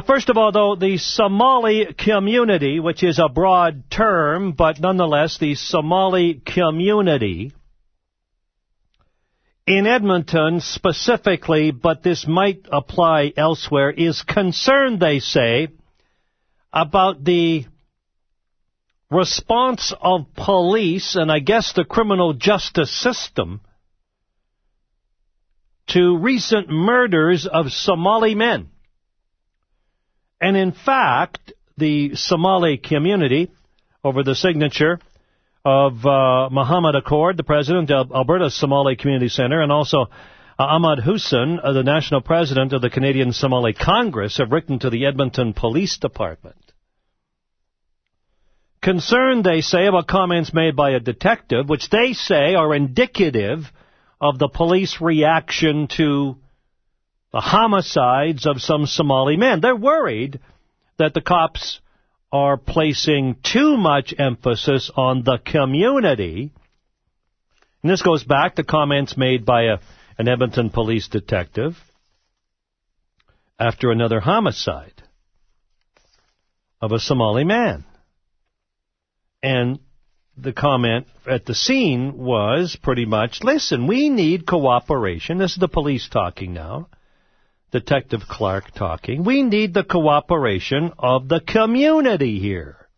First of all, though, the Somali community, which is a broad term, but nonetheless, the Somali community in Edmonton specifically, but this might apply elsewhere, is concerned, they say, about the response of police and I guess the criminal justice system to recent murders of Somali men. And in fact, the Somali community, over the signature of Mohammed Accord, the president of Alberta Somali Community Centre, and also Ahmed Hussen, the national president of the Canadian Somali Congress, have written to the Edmonton Police Department. Concerned, they say, about comments made by a detective, which they say are indicative of the police reaction to the homicides of some Somali men. They're worried that the cops are placing too much emphasis on the community. And this goes back to comments made by an Edmonton police detective after another homicide of a Somali man. And the comment at the scene was pretty much, listen, we need cooperation. This is the police talking now. Detective Clark talking. We need the cooperation of the community here.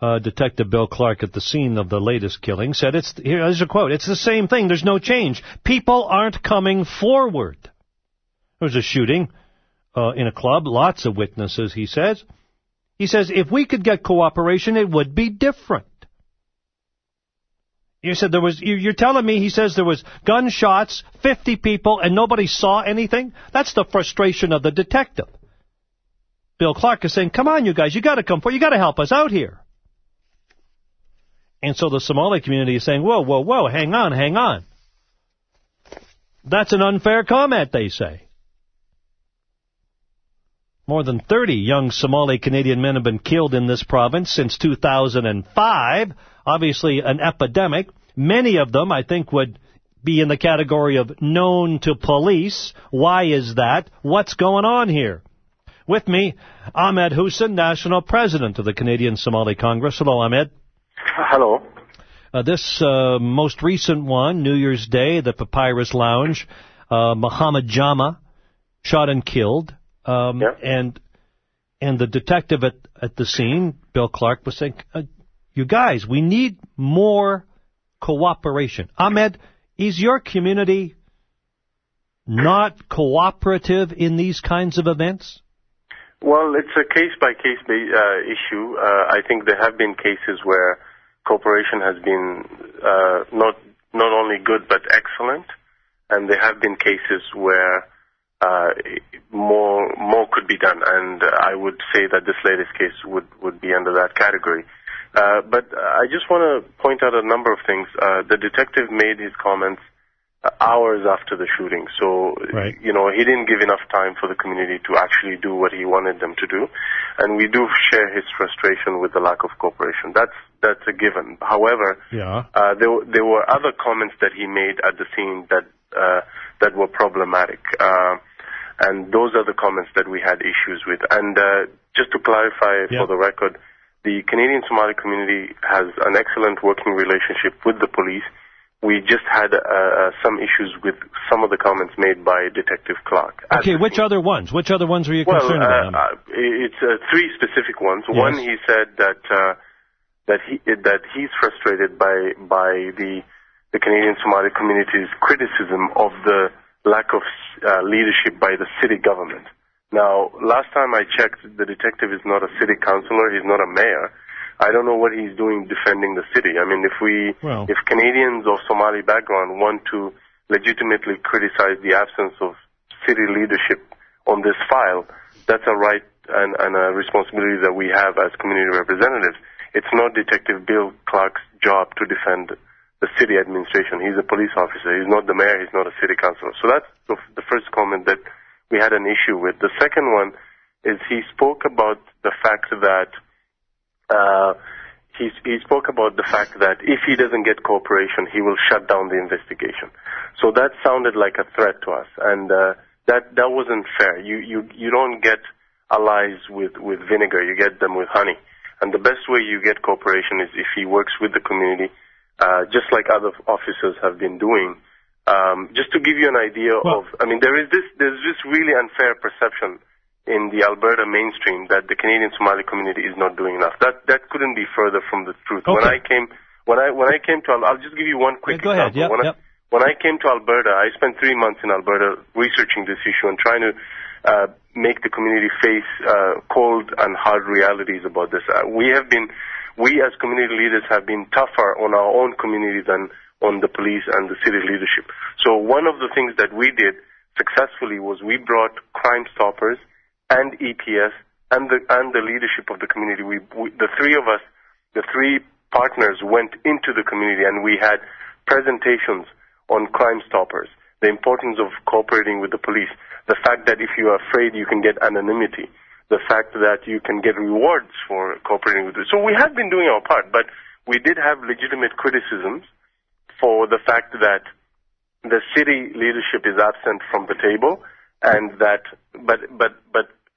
Detective Bill Clark at the scene of the latest killing said, here's a quote, "It's the same thing. There's no change. People aren't coming forward." There was a shooting in a club. Lots of witnesses, he says. He says, if we could get cooperation, it would be different. You said you're telling me, he says, there was gunshots, 50 people, and nobody saw anything? That's the frustration of the detective. Bill Clark is saying, come on, you guys, you got to come forward, you got to help us out here. And so the Somali community is saying, whoa, whoa, whoa, hang on. That's an unfair comment, they say. More than 30 young Somali Canadian men have been killed in this province since 2005. Obviously an epidemic. Many of them, I think, would be in the category of known to police. Why is that? What's going on here? With me, Ahmed Hussen, National President of the Canadian Somali Congress. Hello, Ahmed. Hello. This most recent one, New Year's Day, the Papyrus Lounge, Mohammed Jama, shot and killed. And the detective at the scene, Bill Clark, was saying, you guys, we need more cooperation. Ahmed, is your community not cooperative in these kinds of events? Well, it's a case-by-case issue. I think there have been cases where cooperation has been not only good but excellent, and there have been cases where more could be done, and I would say that this latest case would be under that category. But I just want to point out a number of things. The detective made his comments hours after the shooting, so right. He didn't give enough time for the community to actually do what he wanted them to do, and we do share his frustration with the lack of cooperation. That's a given. However, there were other comments that he made at the scene that were problematic. And those are the comments that we had issues with. And just to clarify for the record, the Canadian Somali community has an excellent working relationship with the police. We just had some issues with some of the comments made by Detective Clark. Okay, which other ones? Which other ones were you concerned about? It's three specific ones. Yes. One, he said that he's frustrated by the Canadian Somali community's criticism of the lack of leadership by the city government. Now, last time I checked, the detective is not a city councillor, he's not a mayor. I don't know what he's doing defending the city. I mean, if Canadians of Somali background want to legitimately criticize the absence of city leadership on this file, that's a right and a responsibility that we have as community representatives. It's not Detective Bill Clark's job to defend the city administration. He's a police officer. He's not the mayor. He's not a city councillor. So that's the first comment that we had an issue with. The second one is he spoke about the fact that if he doesn't get cooperation, he will shut down the investigation. So that sounded like a threat to us. And that wasn't fair. You don't get allies with vinegar. You get them with honey. And the best way you get cooperation is if he works with the community, just like other officers have been doing. Just to give you an idea there's this really unfair perception in the Alberta mainstream that the Canadian Somali community is not doing enough. That couldn't be further from the truth. Okay. When I came to, I'll just give you one quick example. Go ahead. When I came to Alberta, I spent 3 months in Alberta researching this issue and trying to make the community face cold and hard realities about this. We as community leaders have been tougher on our own community than on the police and the city leadership. So one of the things that we did successfully was we brought Crime Stoppers and EPS and the leadership of the community. The three of us, the three partners, went into the community and we had presentations on Crime Stoppers, the importance of cooperating with the police, the fact that if you are afraid you can get anonymity, the fact that you can get rewards for cooperating with it. So we have been doing our part, but we did have legitimate criticisms for the fact that the city leadership is absent from the table, and that but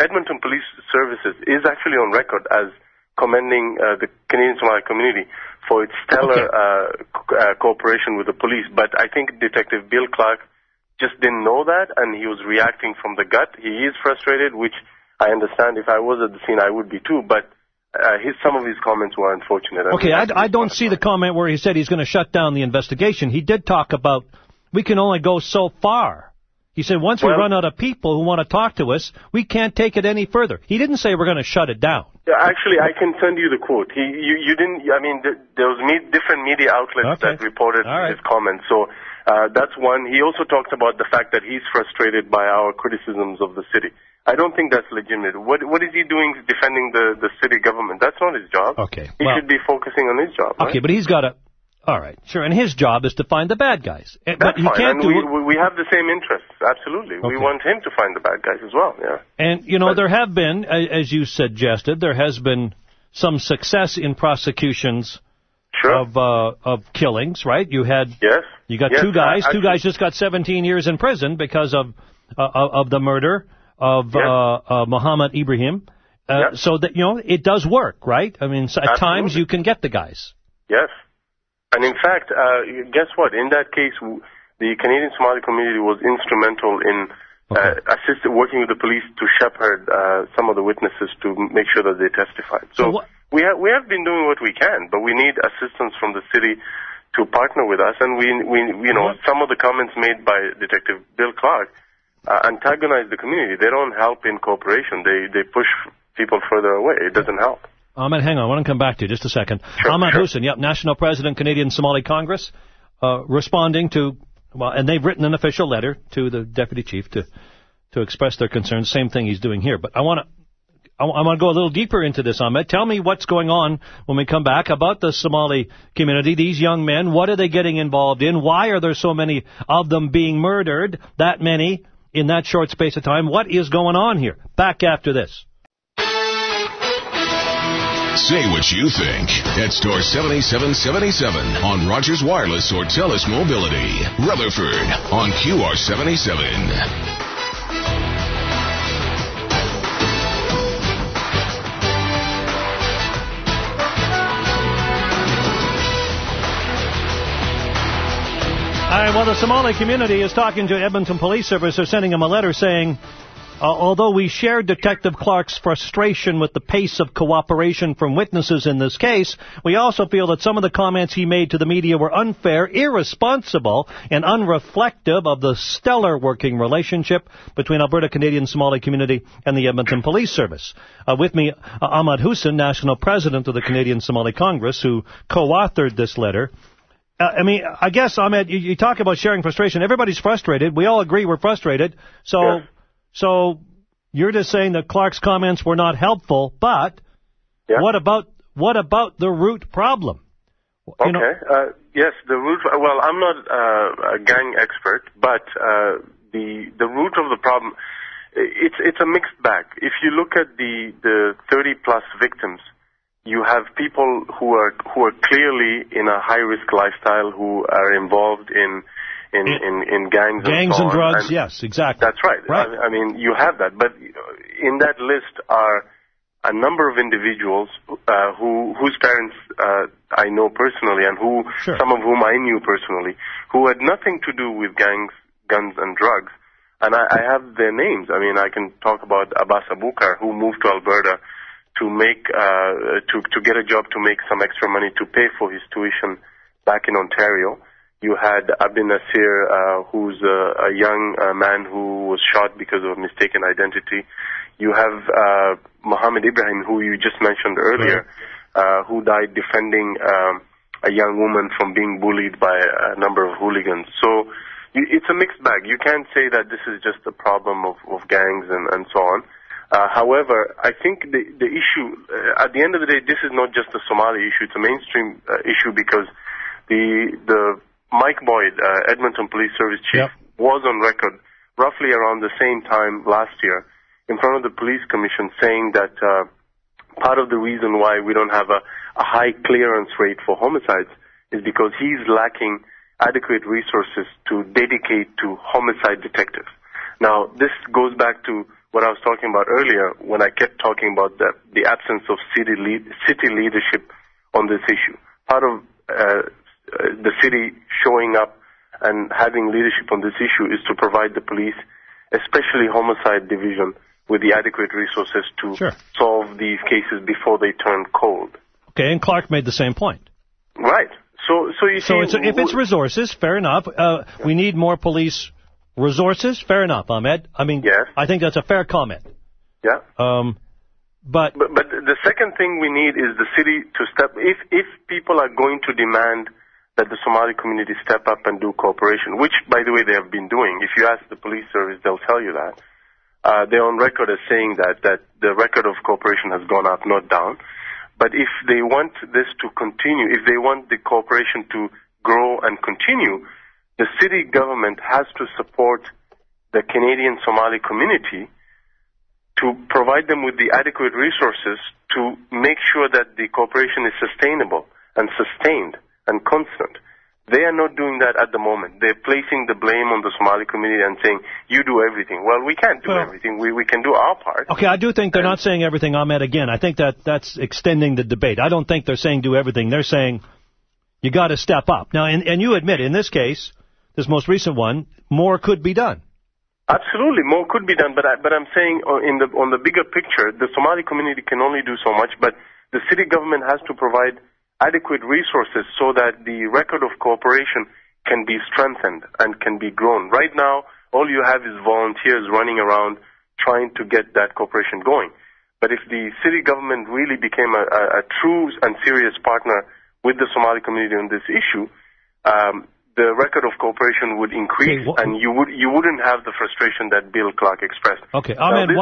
Edmonton Police Services is actually on record as commending the Canadian Somali community for its stellar cooperation with the police. But I think Detective Bill Clark just didn't know that, and he was reacting from the gut. He is frustrated, which I understand. If I was at the scene, I would be too. But some of his comments were unfortunate. Okay, I don't see the comment where he said he's going to shut down the investigation. He did talk about we can only go so far. He said once we run out of people who want to talk to us, we can't take it any further. He didn't say we're going to shut it down. Yeah, actually, I can send you the quote. You didn't. I mean, there was different media outlets that reported his comments. So that's one. He also talked about the fact that he's frustrated by our criticisms of the city. I don't think that's legitimate. What is he doing defending the city government? That's not his job. Okay. He should be focusing on his job. Right? Okay, but he's got to. All right, sure, and his job is to find the bad guys. That's but he fine, can't and we have the same interests, absolutely. Okay. We want him to find the bad guys as well, yeah. And, there have been, as you suggested, there has been some success in prosecutions of killings, right? You got two guys. Two guys just got 17 years in prison because of the murder of Muhammad Ibrahim. So that, it does work, right? I mean, at times you can get the guys. Yes. And in fact, guess what? In that case, the Canadian Somali community was instrumental in working with the police to shepherd some of the witnesses to make sure that they testified. So we have been doing what we can, but we need assistance from the city to partner with us. And we some of the comments made by Detective Bill Clark antagonize the community. They don't help in cooperation. They push people further away. It doesn't help. Ahmed, hang on. I want to come back to you just a second. Ahmed Hussen, National President, Canadian Somali Congress, responding to, and they've written an official letter to the Deputy Chief to express their concerns. Same thing he's doing here. But I want to go a little deeper into this, Ahmed. Tell me what's going on when we come back about the Somali community, these young men. What are they getting involved in? Why are there so many of them being murdered, that many, in that short space of time? What is going on here? Back after this. Say what you think at Store 7777 on Rogers Wireless or TELUS Mobility. Rutherford on QR77. Well, the Somali community is talking to Edmonton Police Service. They're sending them a letter saying, although we shared Detective Clark's frustration with the pace of cooperation from witnesses in this case, we also feel that some of the comments he made to the media were unfair, irresponsible, and unreflective of the stellar working relationship between Alberta Canadian Somali community and the Edmonton Police Service. With me, Ahmed Hussen, National President of the Canadian Somali Congress, who co-authored this letter. I guess, Ahmed, you talk about sharing frustration. Everybody's frustrated. We all agree we're frustrated. So you're just saying that Clark's comments were not helpful, but what about the root problem? Yes, the root. Well, I'm not a gang expert, but the root of the problem, it's a mixed bag. If you look at the 30+ victims, you have people who are clearly in a high risk lifestyle, who are involved in in gangs and so on. Drugs, and yes, exactly. That's right. I mean, you have that. But in that list are a number of individuals whose parents I know personally, and some of whom I knew personally, who had nothing to do with gangs, guns, and drugs. And I have their names. I mean, I can talk about Abbas Abukar, who moved to Alberta to make to get a job to make some extra money to pay for his tuition back in Ontario. You had Abdin Nasir, who's a young man who was shot because of mistaken identity. You have Mohammed Ibrahim, who you just mentioned earlier, who died defending a young woman from being bullied by a number of hooligans. So it's a mixed bag. You can't say that this is just a problem of gangs and so on. However, I think the issue, at the end of the day, this is not just a Somali issue. It's a mainstream issue because the Mike Boyd, Edmonton Police Service Chief, was on record roughly around the same time last year in front of the Police Commission saying that part of the reason why we don't have a high clearance rate for homicides is because he's lacking adequate resources to dedicate to homicide detectives. Now, this goes back to what I was talking about earlier when I kept talking about the absence of city leadership on this issue. Part of the city showing up and having leadership on this issue is to provide the police, especially homicide division, with the adequate resources to solve these cases before they turn cold. Okay, and Clark made the same point. Right. So you see... if it's resources, fair enough. We need more police resources, fair enough, Ahmed. I mean, I think that's a fair comment. Yeah. But the second thing we need is the city to step... If people are going to demand that the Somali community step up and do cooperation, which, by the way, they have been doing. If you ask the police service, they'll tell you that. They're on record as saying that the record of cooperation has gone up, not down. But if they want this to continue, if they want the cooperation to grow and continue, the city government has to support the Canadian Somali community to provide them with the adequate resources to make sure that the cooperation is sustainable and sustained and constant. They are not doing that at the moment. They're placing the blame on the Somali community and saying, you do everything. Well, we can't do everything. We can do our part. Okay, I do think they're not saying everything, Ahmed, again. I think that's extending the debate. I don't think they're saying do everything. They're saying you got to step up. Now, and you admit, in this case, this most recent one, more could be done. Absolutely, more could be done. But I'm saying on the bigger picture, the Somali community can only do so much, but the city government has to provide adequate resources so that the record of cooperation can be strengthened and can be grown. Right now, all you have is volunteers running around trying to get that cooperation going. But if the city government really became a true and serious partner with the Somali community on this issue, the record of cooperation would increase, and you wouldn't have the frustration that Bill Clark expressed. Okay, Ahmed,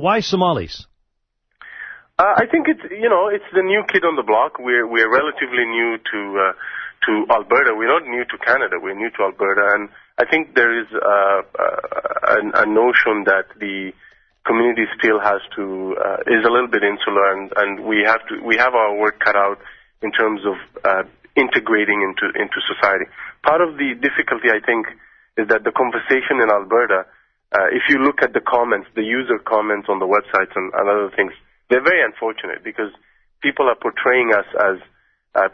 why Somalis? I think it's the new kid on the block. We're relatively new to Alberta. We're not new to Canada. We're new to Alberta, and I think there is a notion that the community still is a little bit insular, and we have our work cut out in terms of integrating into society. Part of the difficulty, I think, is that the conversation in Alberta, if you look at the comments, the user comments on the websites and other things, they're very unfortunate because people are portraying us as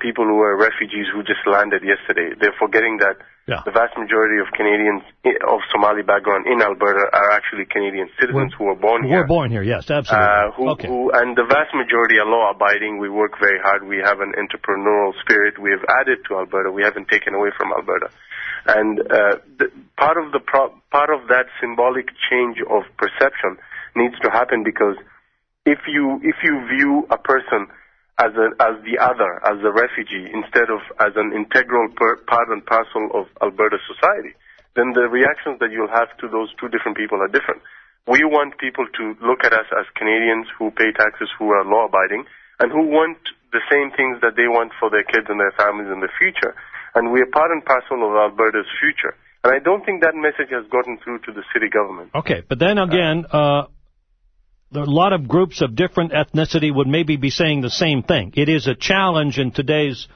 people who are refugees who just landed yesterday. They're forgetting that the vast majority of Canadians of Somali background in Alberta are actually Canadian citizens who were born here. We're born here, yes, absolutely. And the vast majority are law-abiding. We work very hard. We have an entrepreneurial spirit. We have added to Alberta. We haven't taken away from Alberta. And part of that symbolic change of perception needs to happen because if you view a person as the other, as a refugee, instead of as an integral part and parcel of Alberta society, then the reactions that you'll have to those two different people are different. We want people to look at us as Canadians who pay taxes, who are law-abiding, and who want the same things that they want for their kids and their families in the future. And we are part and parcel of Alberta's future. And I don't think that message has gotten through to the city government. Okay, but then again... a lot of groups of different ethnicity would maybe be saying the same thing. It is a challenge in today's,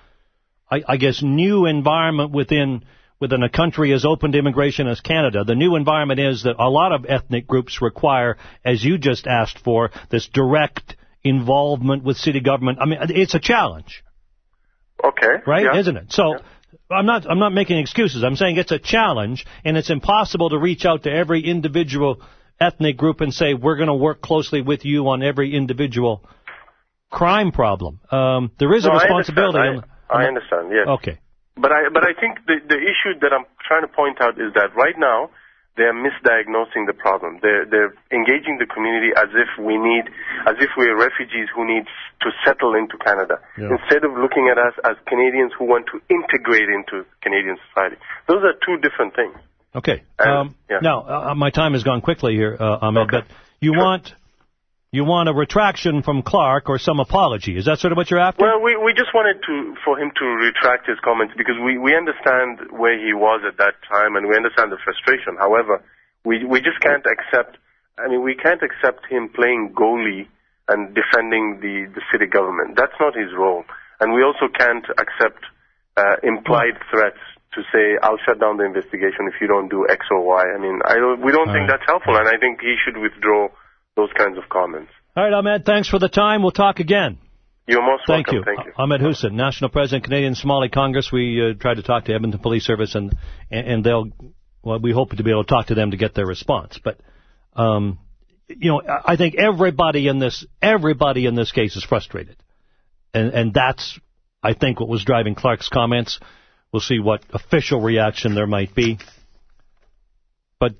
I guess, new environment within within a country as open to immigration as Canada, the new environment is that a lot of ethnic groups require, as you just asked for, this direct involvement with city government. I mean, it's a challenge. Okay. Right? Yeah. Isn't it? So I'm not making excuses. I'm saying it's a challenge, and it's impossible to reach out to every individual ethnic group and say, we're going to work closely with you on every individual crime problem. There is a responsibility. I understand, yes. Okay. But I think the issue that I'm trying to point out is that right now they're misdiagnosing the problem. They're engaging the community as if we're refugees who need to settle into Canada, instead of looking at us as Canadians who want to integrate into Canadian society. Those are two different things. Okay. Now, my time has gone quickly here, Ahmed, but you want a retraction from Clark or some apology. Is that sort of what you're after? Well, we just wanted for him to retract his comments because we understand where he was at that time and we understand the frustration. However, we just can't accept, we can't accept him playing goalie and defending the city government. That's not his role. And we also can't accept implied threats to say, I'll shut down the investigation if you don't do X or Y. We don't think that's helpful, and I think he should withdraw those kinds of comments. All right, Ahmed, thanks for the time. We'll talk again. You're most welcome. Thank you. Ahmed Hussen, National President, Canadian Somali Congress. We tried to talk to Edmonton Police Service, and we hope to be able to talk to them to get their response. But, I think everybody in this case is frustrated. And that's, I think, what was driving Clark's comments. We'll see what official reaction there might be. But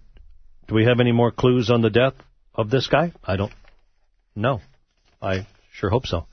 do we have any more clues on the death of this guy? I don't know. I sure hope so.